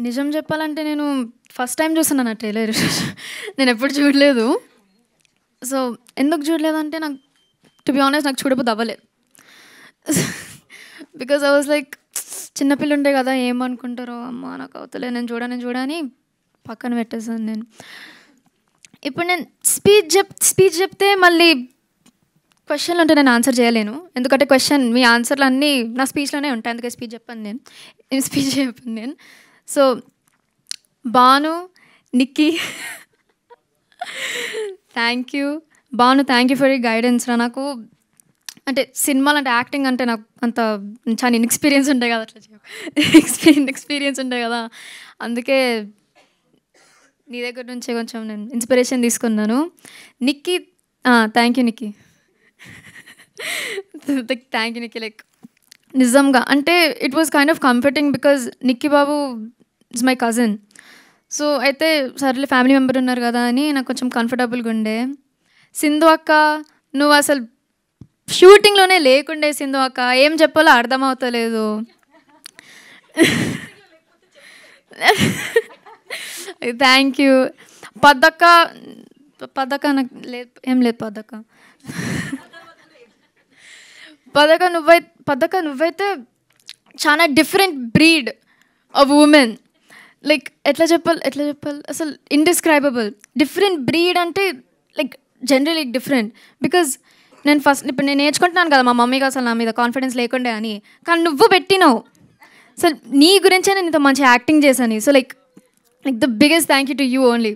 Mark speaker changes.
Speaker 1: నిజం చెప్పాలంటే నేను ఫస్ట్ టైం చూస్తున్నాను ఆ ట్రైలర్. నేను ఎప్పుడు చూడలేదు. సో ఎందుకు చూడలేదంటే నాకు టు బి ఆనెస్ట్ నాకు చూడబుద్ధి అవ్వలేదు. బికాజ్ ఐ వాజ్ లైక్ చిన్నపిల్ల ఉండే కదా ఏమనుకుంటారో అమ్మ నాకు అవుతలే నేను చూడని పక్కన పెట్టేసాను నేను. ఇప్పుడు నేను స్పీచ్ చెప్తే మళ్ళీ క్వశ్చన్లు ఉంటే నేను ఆన్సర్ చేయలేను. ఎందుకంటే క్వశ్చన్ మీ ఆన్సర్లు అన్నీ నా స్పీచ్లోనే ఉంటాయి. అందుకే స్పీచ్ చెప్పాను నేను. So Bhanu, Nikki thank you. Bhanu thank you for you guidance. నాకు అంటే సినిమాలు అంటే యాక్టింగ్ అంటే నాకు అంత చాలా ఇన్ఎక్స్పీరియన్స్ ఉంటాయి కదా, అట్లా ఎక్స్పీరియన్స్ ఉంటాయి కదా, అందుకే నీ దగ్గర నుంచే కొంచెం నేను ఇన్స్పిరేషన్ తీసుకున్నాను. Nikki thank you Nikki. Thank you Nikki. Like నిజంగా అంటే it was kind of comforting because Nikki Babu is my cousin. So అయితే సర్లే ఫ్యామిలీ మెంబర్ ఉన్నారు కదా అని నాకు కొంచెం కంఫర్టబుల్గా ఉండే. సింధు అక్క నువ్వు అసలు షూటింగ్లోనే లేకుండే. సింధు అక్క ఏం చెప్పాలో అర్థమవుతలేదు. Thank you. పద్దక్క నాకు లేదు, ఏం లేదు పద్దక్క నువ్వైతే చాలా different breed of women. Like ఎట్లా చెప్పాలి అసలు ఇండిస్క్రైబబుల్. డిఫరెంట్ బ్రీడ్ అంటే లైక్ జనరలీ డిఫరెంట్. బికాజ్ ఇప్పుడు నేను నేర్చుకుంటున్నాను కదా మా మమ్మీకి అసలు నా మీద కాన్ఫిడెన్స్ లేకుండే అని, కానీ నువ్వు పెట్టినావు. అసలు నీ గురించే నేను ఇంత మంచి యాక్టింగ్ చేశాను. So like the biggest thank you to you only.